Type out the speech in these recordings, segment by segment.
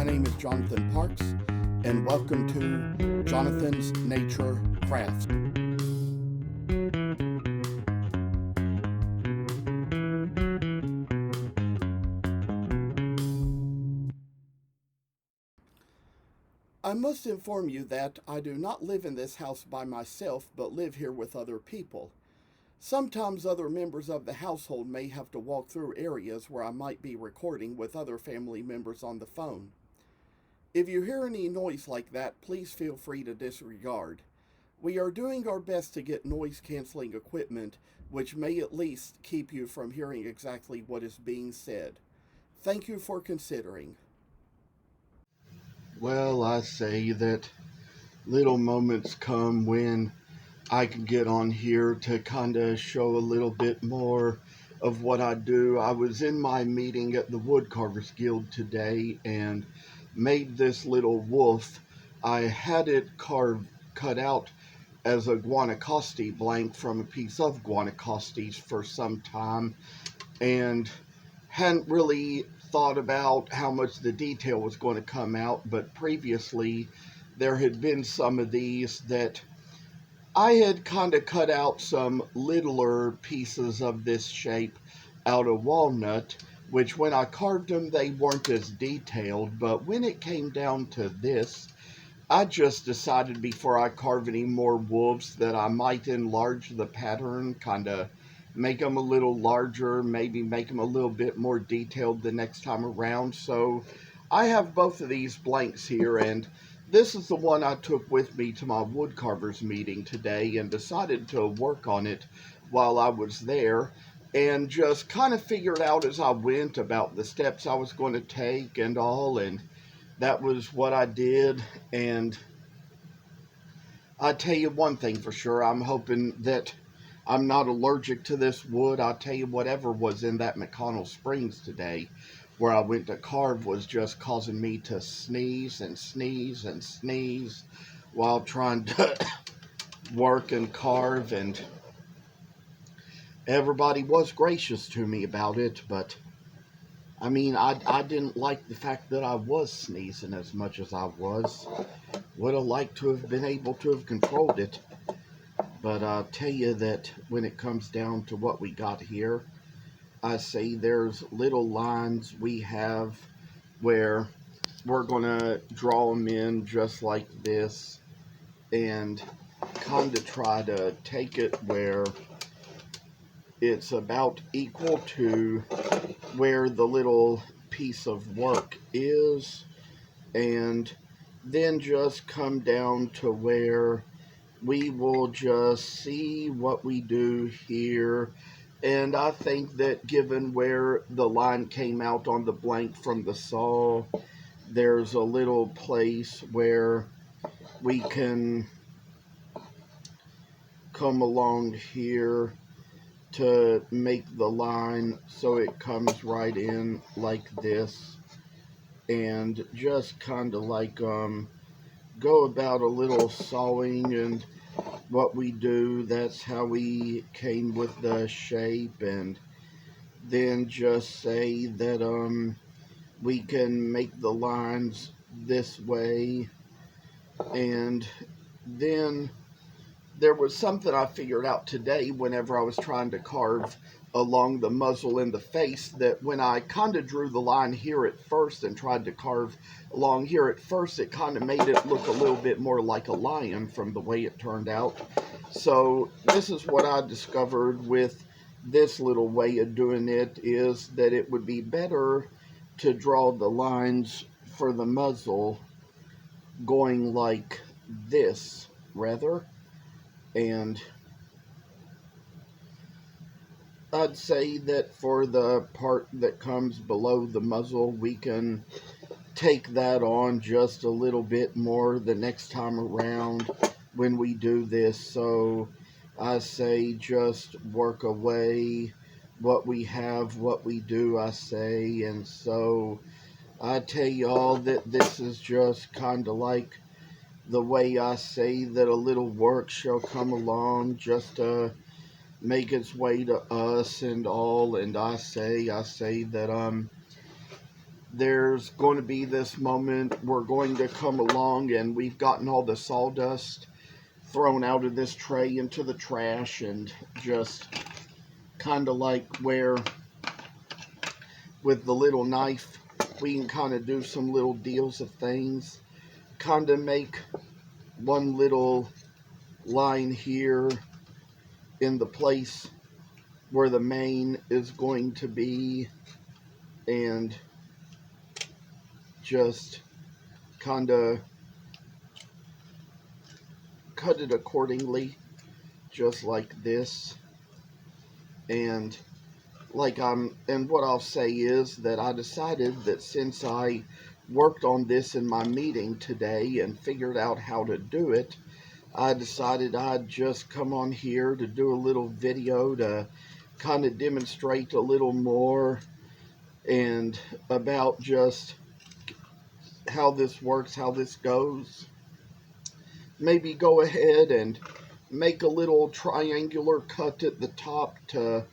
My name is Jonathan Parks, and welcome to Jonathan's Nature Crafts. I must inform you that I do not live in this house by myself, but live here with other people. Sometimes other members of the household may have to walk through areas where I might be recording with other family members on the phone. If you hear any noise like that, please feel free to disregard. We are doing our best to get noise canceling equipment, which may at least keep you from hearing exactly what is being said. Thank you for considering. Well, I say that little moments come when I can get on here to kind of show a little bit more of what I do. I was in my meeting at the Woodcarvers Guild today and made this little wolf. I had it cut out as a Guanacaste blank from a piece of Guanacaste for some time, and hadn't really thought about how much the detail was going to come out, but previously there had been some of these that I had kind of cut out some littler pieces of this shape out of walnut, which when I carved them, they weren't as detailed. But when it came down to this, I just decided before I carve any more wolves that I might enlarge the pattern, kind of make them a little larger, maybe make them a little bit more detailed the next time around. So I have both of these blanks here, and this is the one I took with me to my woodcarvers meeting today and decided to work on it while I was there, and just kind of figured out as I went about the steps I was going to take and all, and that was what I did. And I tell you one thing for sure, I'm hoping that I'm not allergic to this wood. I'll tell you, whatever was in that McConnell Springs today where I went to carve was just causing me to sneeze and sneeze and sneeze while trying to work and carve, and everybody was gracious to me about it, but I mean, I didn't like the fact that I was sneezing as much as I was. Would have liked to have been able to have controlled it. But I'll tell you that when it comes down to what we got here, I say there's little lines we have where we're going to draw them in just like this and kind of try to take it where it's about equal to where the little piece of work is, and then just come down to where we will just see what we do here. And I think that given where the line came out on the blank from the saw, there's a little place where we can come along here to make the line so it comes right in like this, and just kind of like go about a little sawing and what we do. That's how we came with the shape, and then just say that we can make the lines this way. And then there was something I figured out today whenever I was trying to carve along the muzzle and the face, that when I kind of drew the line here at first and tried to carve along here at first, it kind of made it look a little bit more like a lion from the way it turned out. So this is what I discovered with this little way of doing it, is that it would be better to draw the lines for the muzzle going like this rather. And I'd say that for the part that comes below the muzzle, we can take that on just a little bit more the next time around when we do this. So I say just work away what we have, what we do, I say. And so I tell y'all that this is just kind of like the way I say that a little work shall come along just to make its way to us and all. And I say that there's going to be this moment we're going to come along and we've gotten all the sawdust thrown out of this tray into the trash, and just kind of like where with the little knife we can kind of do some little deals of things, kind of make one little line here in the place where the main is going to be, and just kind of cut it accordingly, just like this. And and what I'll say is that I decided that since I worked on this in my meeting today and figured out how to do it, I decided I'd just come on here to do a little video to kind of demonstrate a little more and about just how this works, how this goes. Maybe go ahead and make a little triangular cut at the top to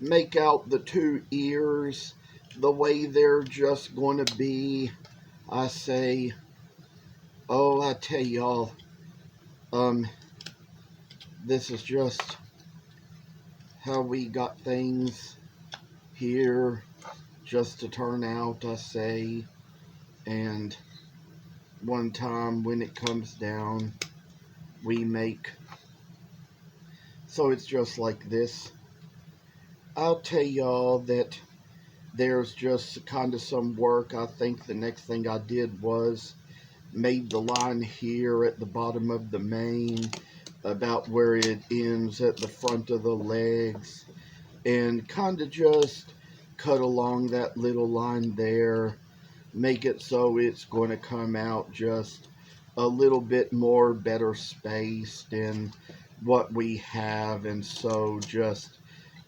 make out the two ears the way they're just going to be. I say, oh, I tell y'all, this is just how we got things here just to turn out, I say. And one time when it comes down, we make, so it's just like this. I'll tell y'all that there's just kind of some work. I think the next thing I did was made the line here at the bottom of the mane about where it ends at the front of the legs, and kind of just cut along that little line there, make it so it's going to come out just a little bit more better spaced in what we have. And so just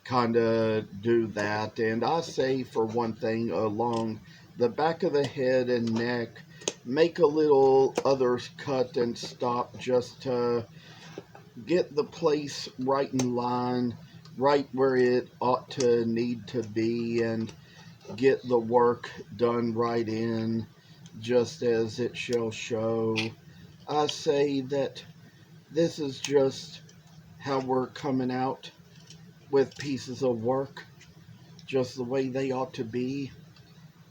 kind of do that. And I say, for one thing, along the back of the head and neck, make a little other cut and stop just to get the place right in line, right where it ought to need to be, and get the work done right in just as it shall show. I say that this is just how we're coming out with pieces of work, just the way they ought to be.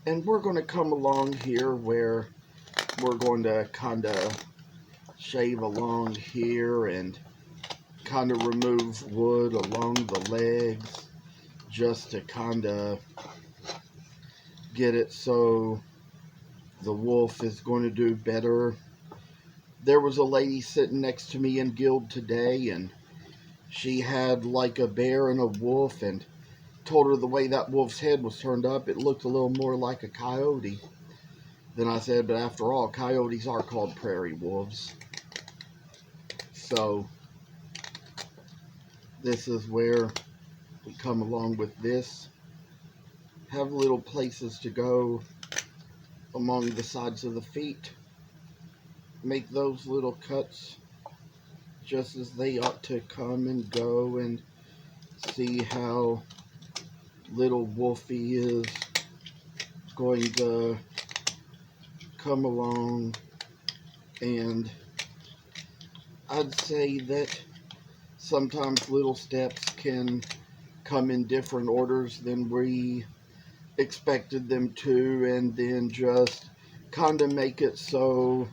And we're going to come along here where we're going to kind of shave along here and kind of remove wood along the legs, just to kind of get it so the wolf is going to do better. There was a lady sitting next to me in guild today, and she had like a bear and a wolf, and told her the way that wolf's head was turned up, it looked a little more like a coyote. Then I said, but after all, coyotes are called prairie wolves. So this is where we come along with this. Have little places to go along the sides of the feet. Make those little cuts just as they ought to come and go, and see how little Wolfie is going to come along. And I'd say that sometimes little steps can come in different orders than we expected them to, and then just kind of make it so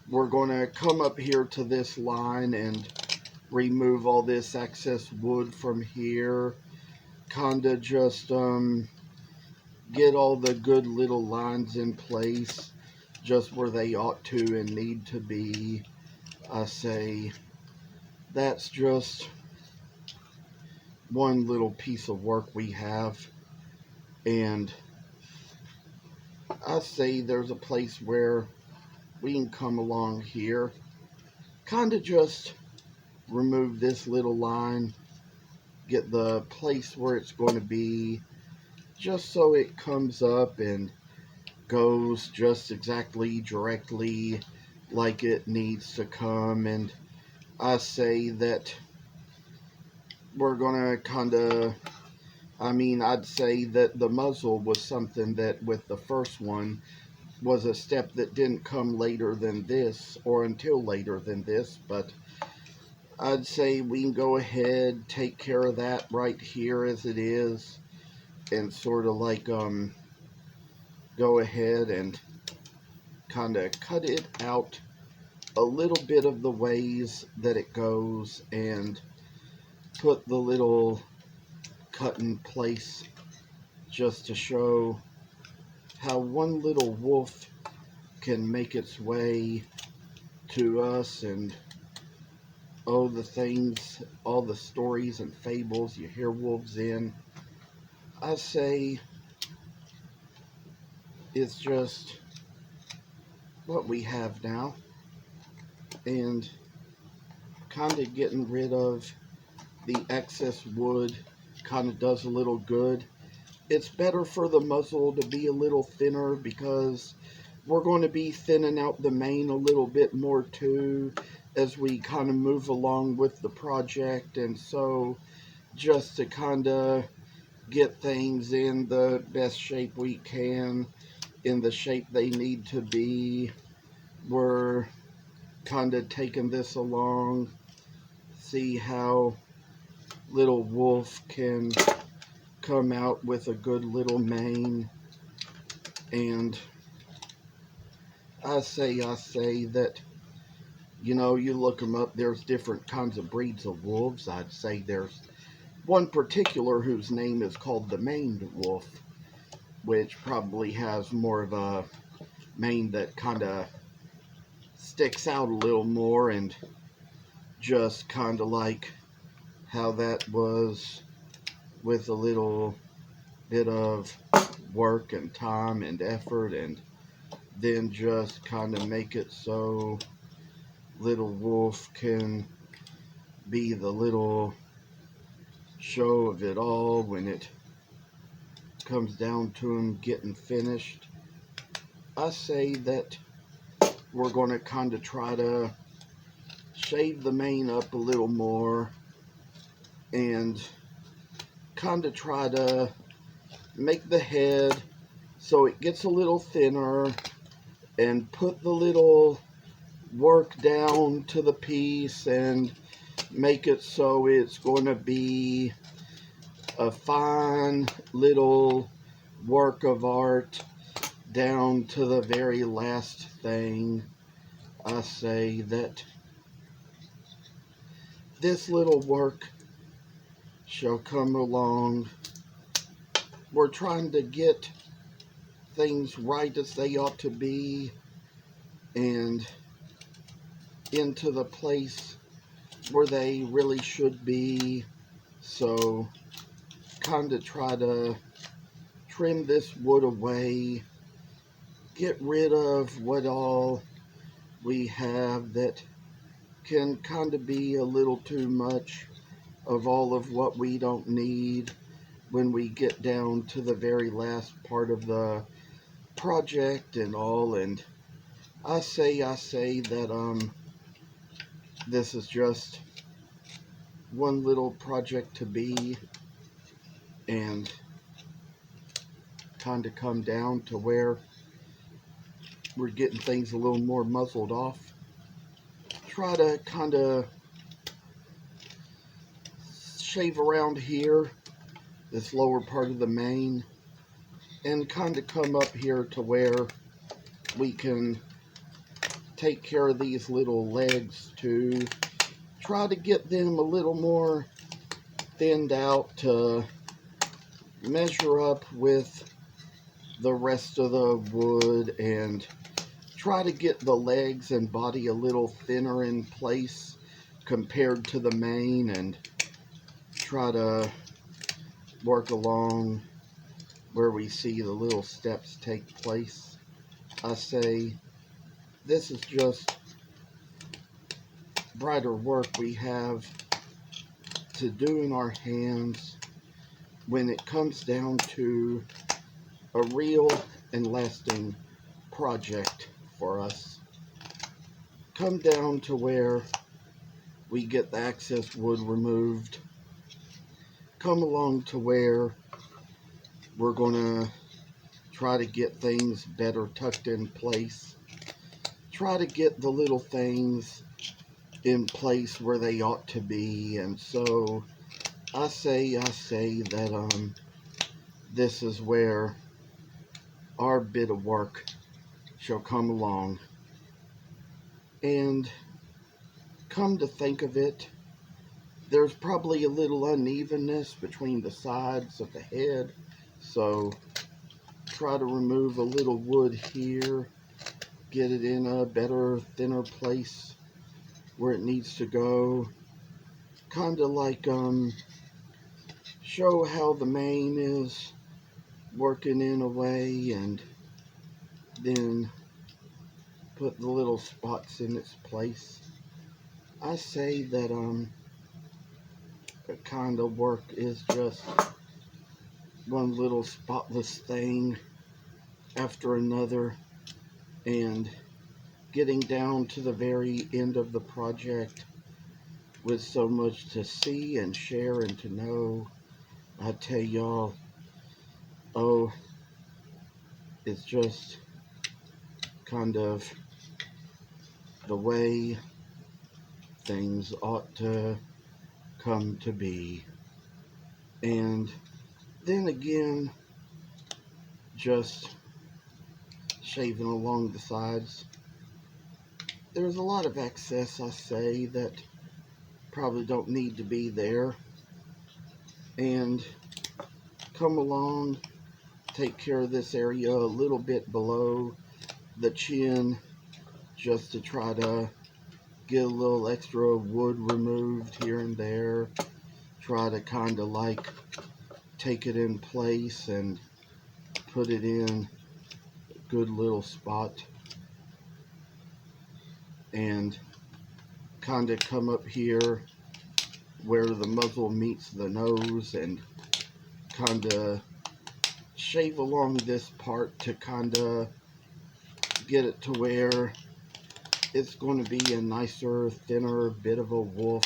we're going to come up here to this line and remove all this excess wood from here, kind of just get all the good little lines in place just where they ought to and need to be. I say that's just one little piece of work we have. And I say there's a place where we can come along here, kind of just remove this little line, get the place where it's going to be, just so it comes up and goes just exactly directly like it needs to come. And I say that we're going to kind of, I mean, I'd say that the muzzle was something that with the first one was a step that didn't come later than this or until later than this, but I'd say we can go ahead, take care of that right here as it is, and sort of like go ahead and kind of cut it out a little bit of the ways that it goes and put the little cut in place just to show how one little wolf can make its way to us, and oh, the things, all the stories and fables you hear wolves in. I say it's just what we have now, and kind of getting rid of the excess wood kind of does a little good. It's better for the muzzle to be a little thinner because we're going to be thinning out the mane a little bit more too as we kind of move along with the project, and so just to kind of get things in the best shape we can, in the shape they need to be, we're kind of taking this along, see how little wolf can come out with a good little mane. And I say that, you know, you look them up, there's different kinds of breeds of wolves. I'd say there's one particular whose name is called the maned wolf, which probably has more of a mane that kind of sticks out a little more, and just kind of like how that was with a little bit of work and time and effort, and then just kind of make it so little wolf can be the little show of it all when it comes down to him getting finished. I say that we're going to kind of try to shave the mane up a little more and kind of try to make the head so it gets a little thinner, and put the little work down to the piece and make it so it's going to be a fine little work of art down to the very last thing. I say that this little work shall come along. We're trying to get things right as they ought to be and into the place where they really should be. So kind of try to trim this wood away, get rid of what all we have that can kind of be a little too much of all of what we don't need when we get down to the very last part of the project and all. And I say that this is just one little project to be, and kind of come down to where we're getting things a little more muzzled off. Try to kind of shave around here, this lower part of the mane, and kind of come up here to where we can take care of these little legs too. Try to get them a little more thinned out to measure up with the rest of the wood, and try to get the legs and body a little thinner in place compared to the mane, and try to work along where we see the little steps take place. I say this is just brighter work we have to do in our hands when it comes down to a real and lasting project for us. Come down to where we get the excess wood removed. Come along to where we're gonna try to get things better tucked in place. Try to get the little things in place where they ought to be. And so I say that this is where our bit of work shall come along. And come to think of it, there's probably a little unevenness between the sides of the head, so try to remove a little wood here, get it in a better, thinner place where it needs to go. Kind of like show how the mane is working in a way, and then put the little spots in its place. I say that that kind of work is just one little spotless thing after another, and getting down to the very end of the project with so much to see and share and to know. I tell y'all, oh, it's just kind of the way things ought to come to be. And then again, just shaving along the sides. There's a lot of excess, I say, that probably don't need to be there. And come along, take care of this area a little bit below the chin, just to try to get a little extra wood removed here and there. Try to kind of like take it in place and put it in a good little spot, and kind of come up here where the muzzle meets the nose and kind of shave along this part to kind of get it to where it's going to be a nicer, thinner bit of a wolf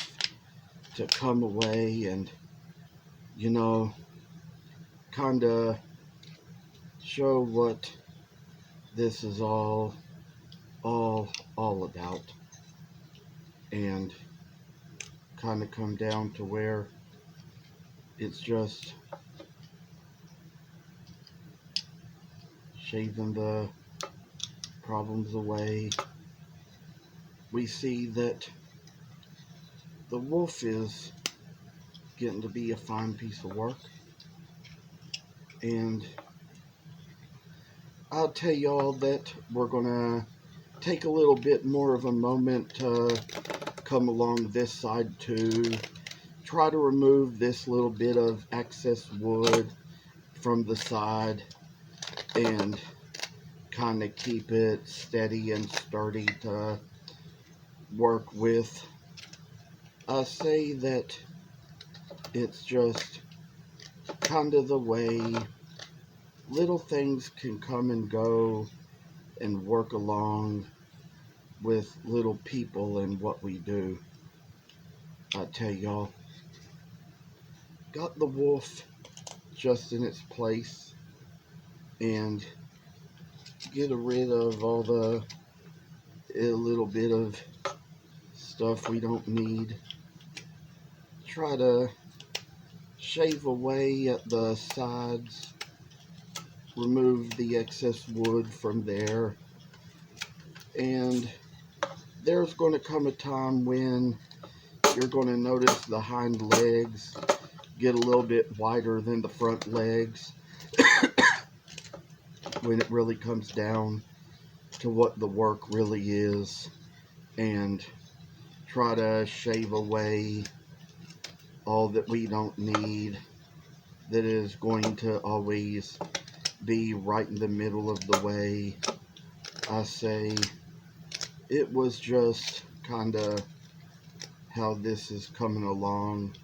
to come away and, you know, kind of show what this is all about, and kind of come down to where it's just shaving the problems away. We see that the wolf is getting to be a fine piece of work, and I'll tell y'all that we're gonna take a little bit more of a moment to come along this side too. Try to remove this little bit of excess wood from the side and kind of keep it steady and sturdy to work with. I say that it's just kind of the way little things can come and go and work along with little people and what we do. I tell y'all, got the wolf just in its place, and get rid of all the a little bit of stuff we don't need. Try to shave away at the sides, remove the excess wood from there, and there's going to come a time when you're going to notice the hind legs get a little bit wider than the front legs when it really comes down to what the work really is, and try to shave away all that we don't need that is going to always be right in the middle of the way. I say it was just kind of how this is coming along.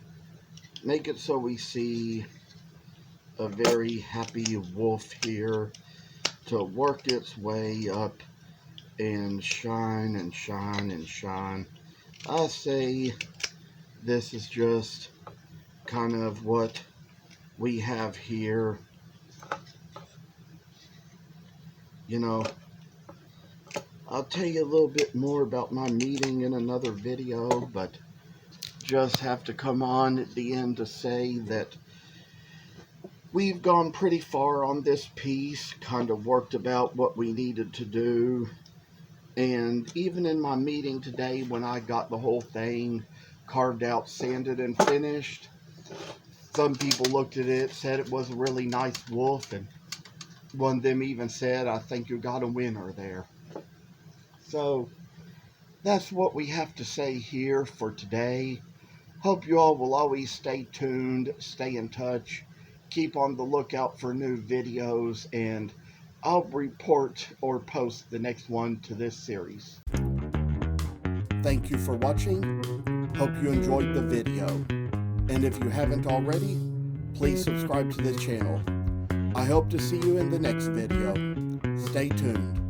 Make it so we see a very happy wolf here to work its way up and shine and shine and shine. I say this is just kind of what we have here You know, I'll tell you a little bit more about my meeting in another video, but just have to come on at the end to say that we've gone pretty far on this piece, kind of worked about what we needed to do. And even in my meeting today, when I got the whole thing carved out, sanded, and finished, some people looked at it, said it was a really nice wolf, and one of them even said, "I think you got a winner there." So that's what we have to say here for today. Hope you all will always stay tuned, stay in touch, keep on the lookout for new videos, and I'll report or post the next one to this series. Thank you for watching. Hope you enjoyed the video. And if you haven't already, please subscribe to the channel. I hope to see you in the next video. Stay tuned.